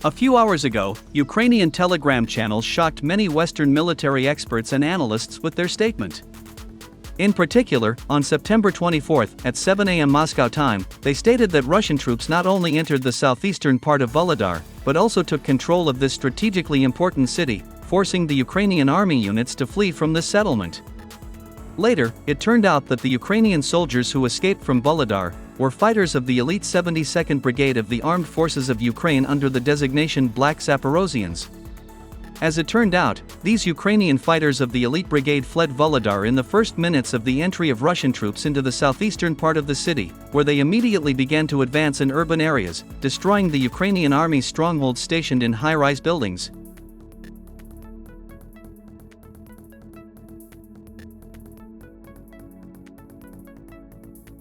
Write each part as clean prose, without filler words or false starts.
A few hours ago, Ukrainian Telegram channels shocked many Western military experts and analysts with their statement. In particular, on September 24 at 7 a.m. Moscow time, they stated that Russian troops not only entered the southeastern part of Vuhledar, but also took control of this strategically important city, forcing the Ukrainian army units to flee from this settlement. Later, it turned out that the Ukrainian soldiers who escaped from Vuhledar were fighters of the elite 72nd Brigade of the Armed Forces of Ukraine under the designation Black Zaporozhians. As it turned out, these Ukrainian fighters of the elite brigade fled Vuhledar in the first minutes of the entry of Russian troops into the southeastern part of the city, where they immediately began to advance in urban areas, destroying the Ukrainian army's strongholds stationed in high-rise buildings.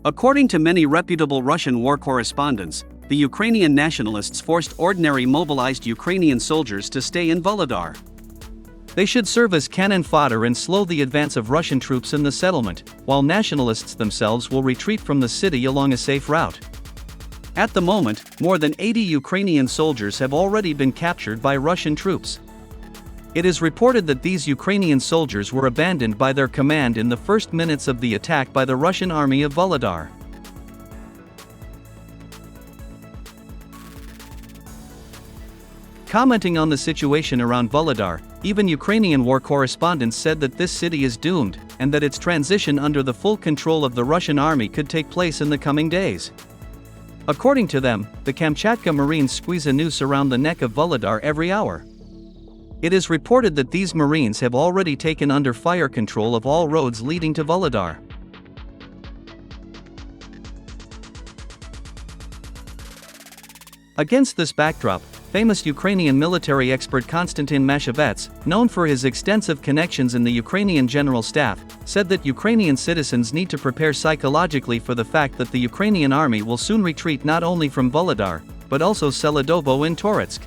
According to many reputable Russian war correspondents, the Ukrainian nationalists forced ordinary mobilized Ukrainian soldiers to stay in Vuhledar. They should serve as cannon fodder and slow the advance of Russian troops in the settlement, while nationalists themselves will retreat from the city along a safe route. At the moment, more than 80 Ukrainian soldiers have already been captured by Russian troops. It is reported that these Ukrainian soldiers were abandoned by their command in the first minutes of the attack by the Russian army of Vuhledar. Commenting on the situation around Vuhledar, even Ukrainian war correspondents said that this city is doomed, and that its transition under the full control of the Russian army could take place in the coming days. According to them, the Kamchatka Marines squeeze a noose around the neck of Vuhledar every hour. It is reported that these Marines have already taken under fire control of all roads leading to Vuhledar. Against this backdrop, famous Ukrainian military expert Konstantin Mashevets, known for his extensive connections in the Ukrainian General Staff, said that Ukrainian citizens need to prepare psychologically for the fact that the Ukrainian army will soon retreat not only from Vuhledar, but also Seledovo and Toretsk.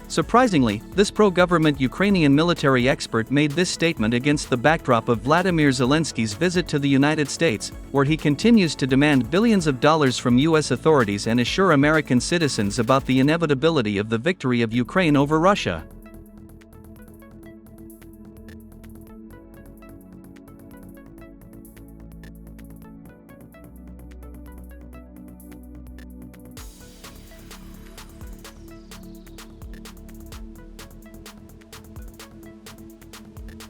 Surprisingly, this pro-government Ukrainian military expert made this statement against the backdrop of Vladimir Zelensky's visit to the United States, where he continues to demand billions of dollars from U.S. authorities and assure American citizens about the inevitability of the victory of Ukraine over Russia.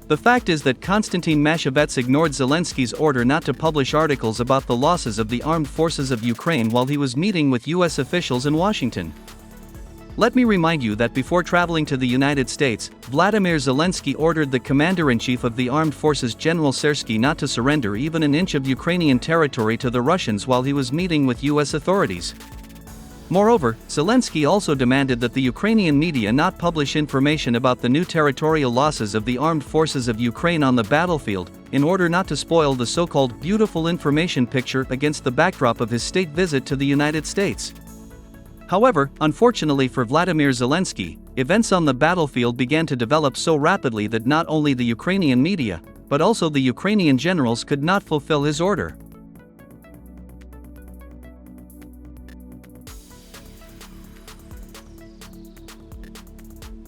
The fact is that Konstantin Mashevets ignored Zelensky's order not to publish articles about the losses of the armed forces of Ukraine while he was meeting with U.S. officials in Washington. Let me remind you that before traveling to the United States, Vladimir Zelensky ordered the commander-in-chief of the armed forces General Sersky not to surrender even an inch of Ukrainian territory to the Russians while he was meeting with U.S. authorities. Moreover, Zelensky also demanded that the Ukrainian media not publish information about the new territorial losses of the armed forces of Ukraine on the battlefield, in order not to spoil the so-called beautiful information picture against the backdrop of his state visit to the United States. However, unfortunately for Vladimir Zelensky, events on the battlefield began to develop so rapidly that not only the Ukrainian media, but also the Ukrainian generals could not fulfill his order.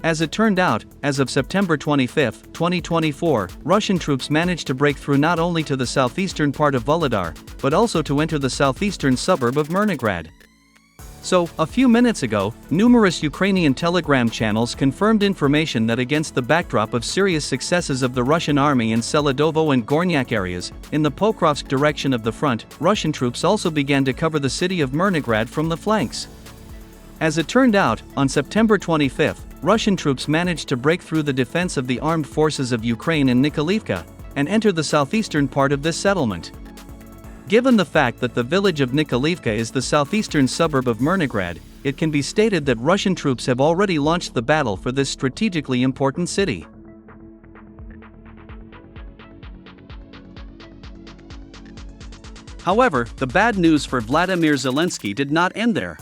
As it turned out, as of September 25, 2024, Russian troops managed to break through not only to the southeastern part of Vuhledar, but also to enter the southeastern suburb of Mirnograd. So, a few minutes ago, numerous Ukrainian Telegram channels confirmed information that against the backdrop of serious successes of the Russian army in Seledovo and Gornyak areas, in the Pokrovsk direction of the front, Russian troops also began to cover the city of Mirnograd from the flanks. As it turned out, on September 25, Russian troops managed to break through the defense of the armed forces of Ukraine in Nikolaevka, and enter the southeastern part of this settlement. Given the fact that the village of Nikolaevka is the southeastern suburb of Mirnograd, it can be stated that Russian troops have already launched the battle for this strategically important city. However, the bad news for Vladimir Zelensky did not end there.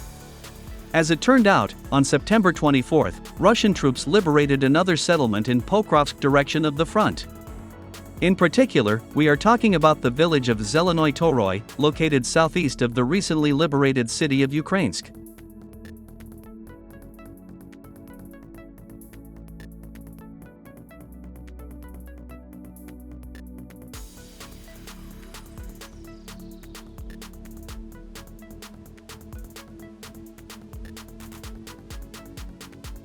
As it turned out, on September 24, Russian troops liberated another settlement in Pokrovsk direction of the front. In particular, we are talking about the village of Zelenoy Toroy, located southeast of the recently liberated city of Ukrainsk.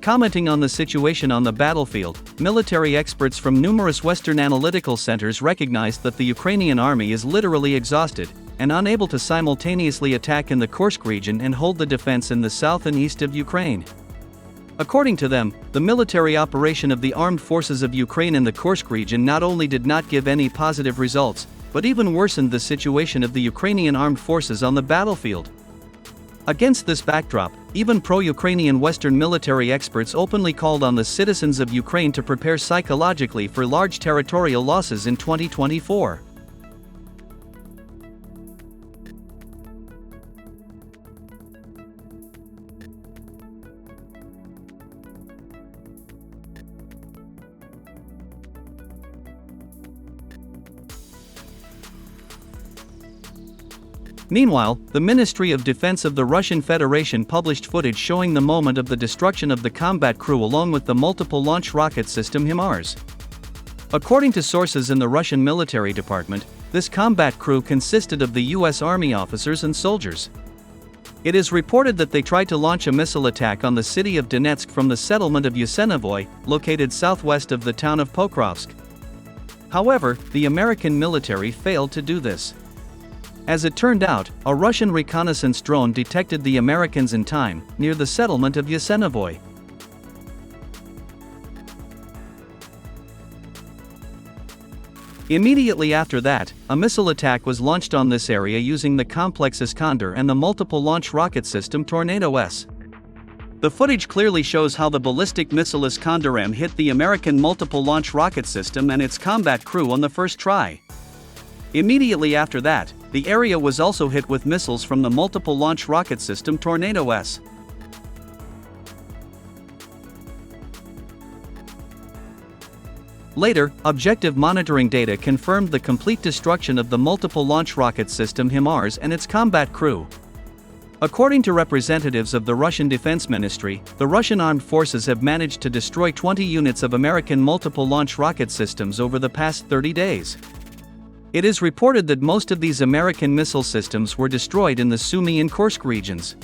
Commenting on the situation on the battlefield, military experts from numerous Western analytical centers recognized that the Ukrainian army is literally exhausted and unable to simultaneously attack in the Kursk region and hold the defense in the south and east of Ukraine. According to them, the military operation of the armed forces of Ukraine in the Kursk region not only did not give any positive results, but even worsened the situation of the Ukrainian armed forces on the battlefield. Against this backdrop, even pro-Ukrainian Western military experts openly called on the citizens of Ukraine to prepare psychologically for large territorial losses in 2024. Meanwhile, the Ministry of Defense of the Russian Federation published footage showing the moment of the destruction of the combat crew along with the multiple launch rocket system HIMARS. According to sources in the Russian military department, this combat crew consisted of the US Army officers and soldiers. It is reported that they tried to launch a missile attack on the city of Donetsk from the settlement of Yasenovoy, located southwest of the town of Pokrovsk. However, the American military failed to do this. As it turned out, a Russian reconnaissance drone detected the Americans in time, near the settlement of Yasenovoy. Immediately after that, a missile attack was launched on this area using the complex Iskander and the multiple launch rocket system Tornado-S. The footage clearly shows how the ballistic missile Iskander-M hit the American multiple launch rocket system and its combat crew on the first try. Immediately after that, the area was also hit with missiles from the multiple launch rocket system Tornado-S. Later, objective monitoring data confirmed the complete destruction of the multiple launch rocket system HIMARS and its combat crew. According to representatives of the Russian Defense Ministry, the Russian armed forces have managed to destroy 20 units of American multiple launch rocket systems over the past 30 days. It is reported that most of these American missile systems were destroyed in the Sumy and Kursk regions.